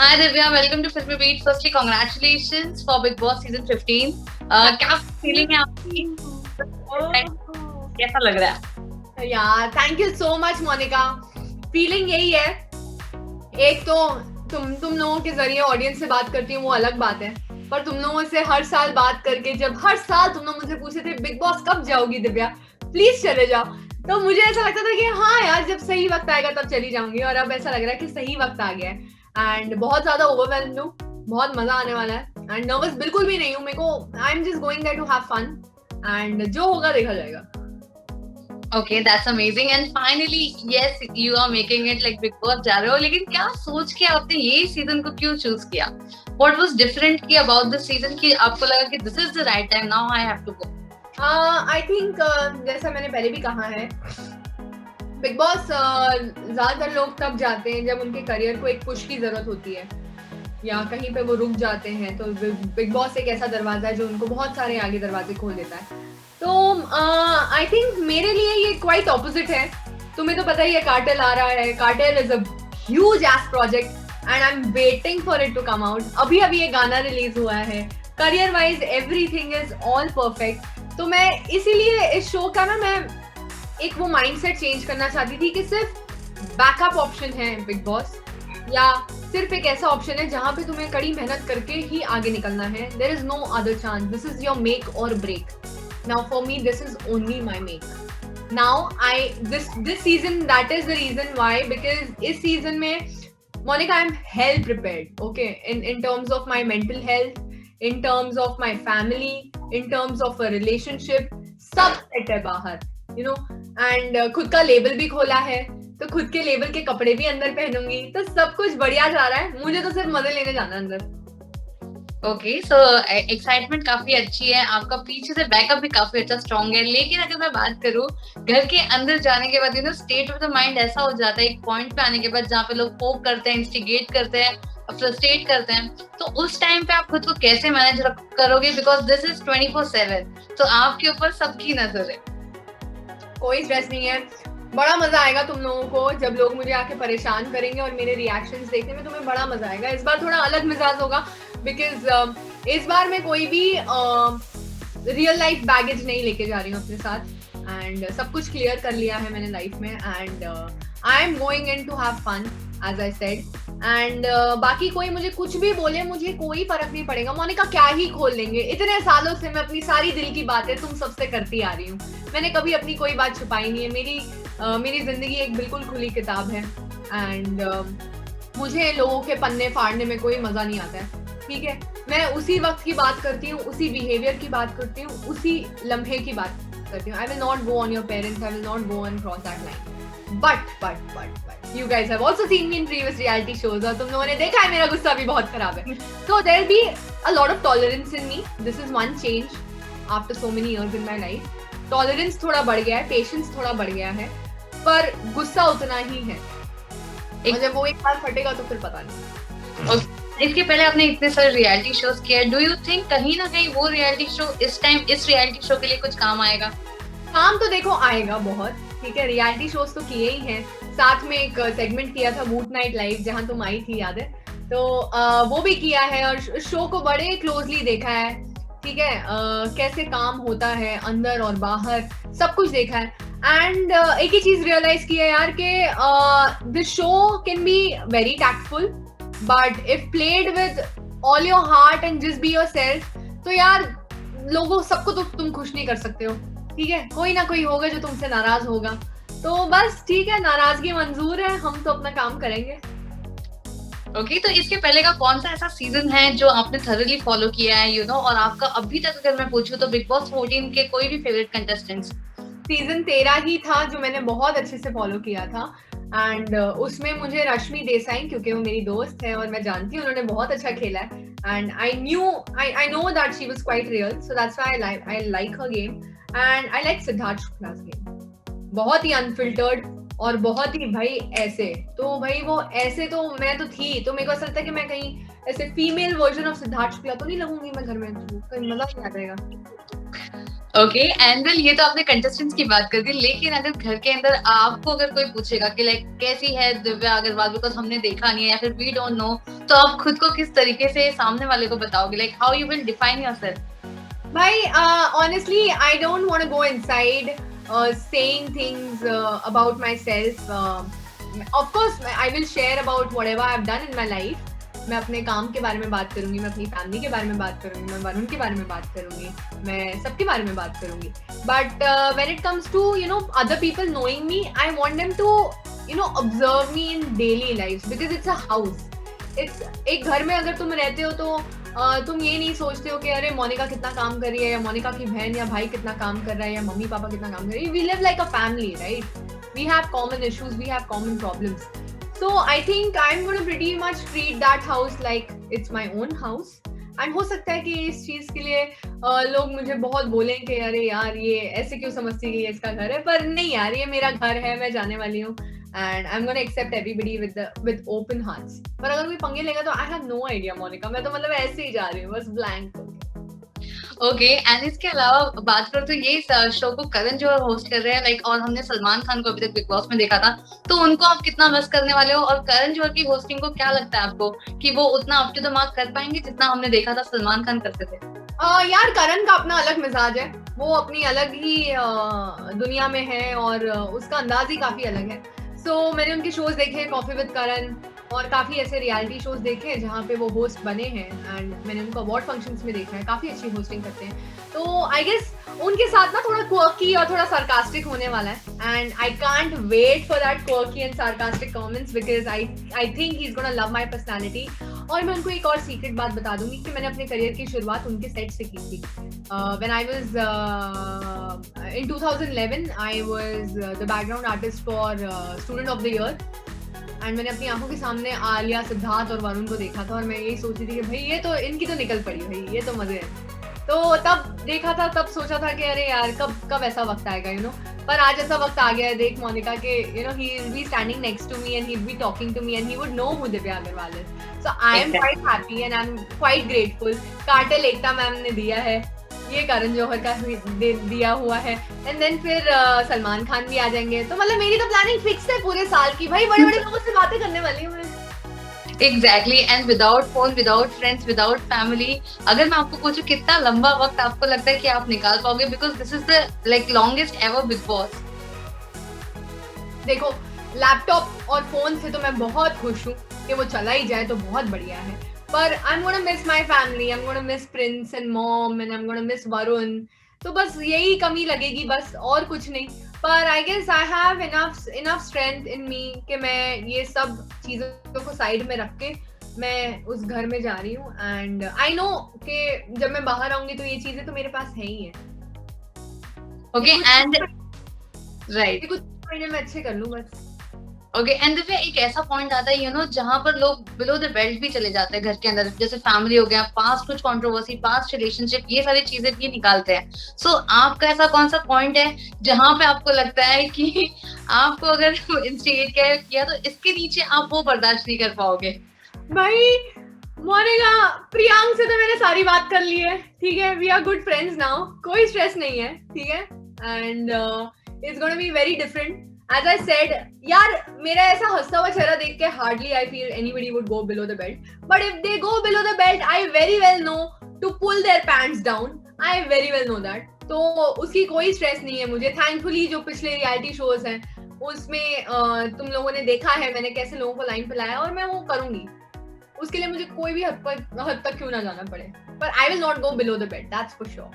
Hi Divya, welcome to Filmy Beat. Firstly, congratulations for Big Boss season 15. क्या feeling है आपकी? कैसा लग रहा है? यार thank you so much Monica. Feeling यही है, एक तो तुम लोगों के जरिए ऑडियंस से बात करती हूँ वो अलग बात है, पर तुम लोगों से हर साल बात करके, जब हर साल तुम लोग मुझसे पूछते थे बिग बॉस कब जाओगी दिव्या, प्लीज चले जाओ, तो मुझे ऐसा लगता था कि हाँ यार जब सही वक्त आएगा तब चली जाऊंगी, और अब ऐसा लग रहा है कि सही वक्त आ गया है एंड बहुत ज्यादा ओवरवेल्म्ड हूँ, बहुत मजा आने वाला है एंड नर्वस बिल्कुल भी नहीं हूँ। मेरे को I am just going there to have fun and जो होगा देखा जाएगा। Okay, that's amazing. And finally, yes, you are making it like Big Boss जा रहे हो, लेकिन क्या सोच के आपने ये सीजन को क्यों चूज किया? What was different की about this season कि आपको लगा कि this is the right time, now I have to go? I think जैसा मैंने पहले भी कहा है, बिग बॉस ज्यादातर लोग तब जाते हैं जब उनके करियर को एक पुश की जरूरत होती है या कहीं पे वो रुक जाते हैं, तो बिग बॉस एक ऐसा दरवाजा है जो उनको बहुत सारे आगे दरवाजे खोल देता है। तो आई थिंक मेरे लिए ये क्वाइट ऑपोजिट है। तुम्हें तो पता ही है कार्टेल आ रहा है, cartel is a huge ass project and I am waiting for it to come out. अभी ये गाना रिलीज हुआ है, career wise everything is all perfect. तो मैं इसीलिए इस शो का ना मैं एक वो माइंडसेट चेंज करना चाहती थी कि सिर्फ बैकअप ऑप्शन है बिग बॉस, या सिर्फ एक ऐसा ऑप्शन है जहां पे तुम्हें कड़ी मेहनत करके ही आगे निकलना है। There is no other chance, this is your make or break. Now for me this is only my make. Now this season that is the reason why, because इस सीजन में Monica I am hell prepared, okay, in terms of my mental health, in terms of my family, in terms of a relationship, सब set है बाहर, you know, and खुद का label भी खोला है, तो खुद के लेवल के कपड़े भी अंदर पहनूंगी, तो सब कुछ बढ़िया जा रहा है। मुझे तो सिर्फ मजे लेने जाना अंदर। ओके, सो एक्साइटमेंट काफी अच्छी है, आपका पीछे से बैकअप भी काफी अच्छा स्ट्रॉन्ग है। लेकिन अगर मैं बात करूँ घर के अंदर जाने के बाद, you know, state of the mind ऐसा हो जाता है एक पॉइंट पे आने के बाद जहाँ पे लोग पोक करते हैं, इंस्टिगेट करते हैं, फ्रस्ट्रेट करते हैं, तो उस टाइम पे आप खुद को कैसे मैनेज करोगे? बिकॉज दिस इज 24/7, तो आपके ऊपर सबकी नजर है। कोई स्ट्रेस नहीं है, बड़ा मजा आएगा तुम लोगों को जब लोग मुझे आके परेशान करेंगे और मेरे रिएक्शंस देखने में तुम्हें बड़ा मजा आएगा। इस बार थोड़ा अलग मिजाज होगा बिकॉज इस बार मैं कोई भी रियल लाइफ बैगेज नहीं लेके जा रही हूँ अपने साथ एंड सब कुछ क्लियर कर लिया है मैंने लाइफ में and I am going in to have fun as I said and बाकी कोई मुझे कुछ भी बोले मुझे कोई फर्क नहीं पड़ेगा। मोनिका क्या ही खोल लेंगे, इतने सालों से मैं अपनी सारी दिल की बातें तुम सबसे करती आ रही हूँ, मैंने कभी अपनी कोई बात छुपाई नहीं है। मेरी जिंदगी एक बिल्कुल खुली किताब है एंड मुझे लोगों के पन्ने फाड़ने में कोई मजा नहीं आता है, ठीक है। मैं उसी वक्त की बात करती हूँ, उसी बिहेवियर की बात करती हूँ, उसी लम्हे की बात करती हूँ। I will not go on your parents, I will not go on cross that line, but you guys have also seen me in previous reality shows और तुम लोगों ने देखा है मेरा गुस्सा भी बहुत खराब है, so there'll be a lot of tolerance in me. This is one change after so many years in my life. Tolerance थोड़ा बढ़ गया है, पेशेंस थोड़ा बढ़ गया है, पर गुस्सा उतना ही है। जब वो एक बार फटेगा तो फिर पता नहीं। इसके पहले आपने इतने सारे रियलिटी शोज किए, डू यू थिंक कहीं ना कहीं वो रियलिटी शो इस टाइम इस रियलिटी शो के लिए कुछ काम आएगा? काम तो देखो आएगा बहुत, ठीक है। रियलिटी शोज तो किए ही हैं, साथ में एक सेगमेंट किया था बूट नाइट लाइव जहां तुम आई थी, याद है? तो वो भी किया है और शो को बड़े क्लोजली देखा है, ठीक है। कैसे काम होता है अंदर और बाहर, सब कुछ देखा है एंड एक ही चीज रियलाइज की है यार कि this show can be very tactful, but if played with all your heart and just be yourself, तो यार लोगों सबको तो तुम खुश नहीं कर सकते हो, ठीक है। कोई ना कोई होगा जो तुमसे नाराज होगा, तो बस ठीक है, नाराजगी मंजूर है, हम तो अपना काम करेंगे। ओके, तो इसके पहले का कौन सा ऐसा सीजन है जो आपने थॉरली फॉलो किया है, यू नो, और आपका अभी तक अगर मैं पूछूं तो बिग बॉस 14 के कोई भी फेवरेट कंटेस्टेंट्स? सीजन 13 ही था जो मैंने बहुत अच्छे से फॉलो किया था एंड उसमें मुझे रश्मि देसाई, क्योंकि वो मेरी दोस्त है और मैं जानती हूँ उन्होंने बहुत अच्छा खेला है and I know that she was quite real, so that's why I like her game and I like Siddharth Shukla's game. बहुत ही अनफिल्टर्ड और बहुत ही भाई ऐसे, तो भाई वो ऐसे तो मैं तो थी, तो मेरे को ऐसा लगता है कि मैं कहीं ऐसे female version of Siddharth Shukla तो नहीं लगूंगी मैं घर में, तो कहीं मजा नहीं आ जाएगा। ओके एंड वेल ये तो आपने कंटेस्टेंट्स की बात कर दी, लेकिन अगर घर के अंदर आपको अगर कोई पूछेगा कि लाइक कैसी है दिव्या अग्रवाल, बिकॉज हमने देखा नहीं है या फिर वी डोंट नो, तो आप खुद को किस तरीके से सामने वाले को बताओगे, like how you will define yourself? Bhai, honestly, I don't want to go inside saying things about myself. Of course, I will share about whatever I've done in my life. मैं अपने काम के बारे में बात करूंगी, मैं अपनी फैमिली के बारे में बात करूंगी, मैं वरुण के बारे में बात करूंगी, मैं सबके बारे में बात करूंगी. But when it comes to other people knowing me, I want them to observe me in daily lives because it's a house. It's एक घर में अगर तुम रहते हो तो तुम ये नहीं सोचते हो कि अरे मोनिका कितना काम कर रही है, या मोनिका की बहन या भाई कितना काम कर रहा है, या मम्मी पापा कितना काम कर रही है. We live like a family, right? We have common issues, we have common problems. So I think I am gonna pretty much treat that house like it's my own house. And हो सकता है कि इस चीज के लिए लोग मुझे बहुत बोलें कि अरे यार ये ऐसे क्यों समझती है, इसका घर है. पर नहीं यार, ये मेरा घर है, मैं जाने वाली हूँ. And I'm gonna accept everybody with open hearts. पर अगर कोई पंगे लेगा तो I have no idea Monika, मैं तो मतलब ऐसे ही जा रही हूँ बस ब्लैंक. ओके एंड इसके अलावा बात करो तो ये शो को करण जो होस्ट कर रहे हैं लाइक, और हमने सलमान खान को अभी तक बिग बॉस में देखा था, तो उनको आप कितना मिस करने वाले हो, और करण जौहर की होस्टिंग को क्या लगता है आपको कि वो उतना अप टू द मार्क कर पाएंगे जितना हमने देखा था सलमान खान करते थे? यार करण का अपना अलग मिजाज है, वो अपनी अलग ही दुनिया में है और उसका अंदाज ही काफी अलग है. सो मैंने उनके शोज देखे, कॉफी विद करण, और काफी ऐसे रियलिटी शोज देखे हैं जहाँ पे वो होस्ट बने हैं. एंड मैंने उनको अवार्ड फंक्शंस में देखा है, काफी अच्छी होस्टिंग करते हैं. तो आई गेस उनके साथ ना थोड़ा क्वर्की और थोड़ा सार्कास्टिक होने वाला है. And I can't wait for that quirky and sarcastic comments because I think he is gonna love my personality. और मैं उनको एक और सीक्रेट बात बता दूंगी कि मैंने अपने करियर की शुरुआत उनके सेट से की थी. When I was in 2011 I was the background artist for student of the year. And मैंने अपनी आंखों के सामने आलिया, सिद्धार्थ और वरुण को देखा था, और मैं यही सोच रही थी कि भाई ये तो इनकी तो निकल पड़ी, भाई ये तो मजे हैं. तो तब देखा था, तब सोचा था कि अरे यार कब ऐसा वक्त आएगा. पर आज ऐसा वक्त आ गया है, देख मोनिका के he will be standing next to me and he'll be talking to me and he would know who Divya Agarwal is. So I am quite happy and I'm quite grateful. Cartel Ekta ma'am ने दिया है, ये करण जौहर का दिया हुआ है, and then फिर सलमान खान भी आ जाएंगे. तो मतलब मेरी तो प्लानिंग फिक्स है पूरे साल की, भाई बड़े बड़े लोगों से बातें करने वाली हूँ मैं. Exactly and without phone, without friends, without family, अगर मैं आपको पूछूं कितना लंबा वक्त आपको लगता है कि आप निकाल पाओगे, because this is the like longest ever big boss. देखो लैपटॉप और फोन से तो मैं बहुत खुश हूँ कि वो चला ही जाए तो बहुत बढ़िया है. पर आई am gonna miss my family, I am gonna miss Prince and mom and I am gonna miss Varun. तो बस यही कमी लगेगी, बस और कुछ नहीं. पर I guess I have enough strength in me कि मैं ये सब चीजों को साइड में रख के मैं उस घर में जा रही हूँ. एंड आई नो कि जब मैं बाहर आऊंगी तो ये चीजें तो मेरे पास है ही है. ओके एंड राइट, कुछ महीने में अच्छे कर लूँ बस. ओके एंड दिव्या एक ऐसा पॉइंट आता है जहां पर लोग बिलो द बेल्ट भी चले जाते हैं घर के अंदर, जैसे फैमिली हो गया, पास्ट कुछ कंट्रोवर्सी, पास्ट रिलेशनशिप, ये सारी चीजें भी निकालते हैं. सो आपका ऐसा कौन सा पॉइंट है जहां पे आपको लगता है कि आपको अगर इंस्टिगेट किया तो इसके नीचे आप वो बर्दाश्त नहीं कर पाओगे? भाई मोनिका, प्रियांक से तो मैंने सारी बात कर ली है, ठीक है. We are good friends now, कोई स्ट्रेस नहीं है, ठीक है. And it's gonna be very different. As I said, यार मेरा ऐसा हंसता हुआ चेहरा देख के hardly I feel anybody would go below the belt. But if they go below the belt, I very well know to pull their pants down. I very well know that. तो उसकी कोई स्ट्रेस नहीं है मुझे. Thankfully जो पिछले reality shows हैं उसमें तुम लोगों ने देखा है मैंने कैसे लोगों को लाइन पे लाया, और मैं वो करूंगी. उसके लिए मुझे कोई भी हद तक क्यों ना जाना पड़े. पर I will not go below the belt. That's for sure.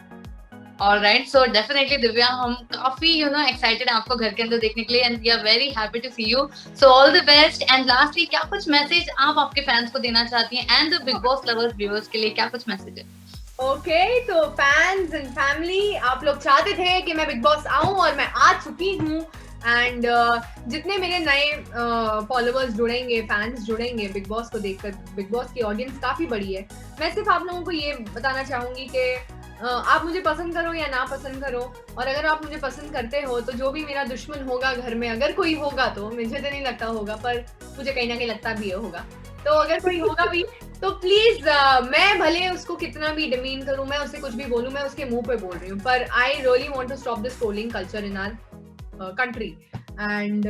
Alright, so definitely Divya, हम काफी excited हैं आपको घर के अंदर देखने के लिए, and we are very happy to see you. So all the best. And lastly, क्या कुछ मैसेज आप आपके फैंस को देना चाहती हैं and the Big Boss lovers viewers के लिए क्या कुछ मैसेज है? Okay, तो फैंस एंड फैमिली, आप लोग चाहते थे कि मैं बिग बॉस आऊं और मैं आ चुकी हूँ. एंड जितने मेरे नए फॉलोअर्स जुड़ेंगे, फैंस जुड़ेंगे बिग बॉस को देखकर, बिग बॉस की ऑडियंस काफी बड़ी है. मैं सिर्फ आप लोगों को ये बताना चाहूंगी कि आप मुझे पसंद करो या ना पसंद करो, और अगर आप मुझे पसंद करते हो तो जो भी मेरा दुश्मन होगा घर में, अगर कोई होगा, तो मुझे तो नहीं लगता होगा, पर मुझे कहीं ना कहीं लगता भी होगा, तो अगर कोई होगा भी तो प्लीज मैं भले उसको कितना भी डिमीन करूं, मैं उससे कुछ भी बोलूं, मैं उसके मुंह पे बोल रही हूँ, पर I really want to stop this trolling culture in our country. And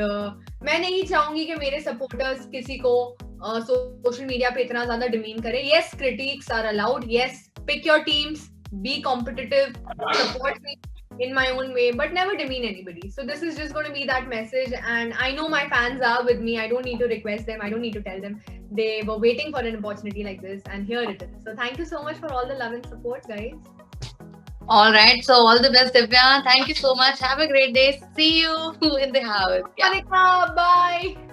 मैं नहीं चाहूंगी कि मेरे सपोर्टर्स किसी को सोशल मीडिया पे इतना ज्यादा डिमीन करें। Yes, critics are allowed, yes, pick your teams, be competitive, support me in my own way, but never demean anybody. So this is just going to be that message, and I know my fans are with me. I don't need to request them, I don't need to tell them. They were waiting for an opportunity like this, and here it is. So thank you so much for all the love and support, guys. All right, so all the best, Divya. Thank you so much. Have a great day. See you in the house. Yeah. Monica, bye.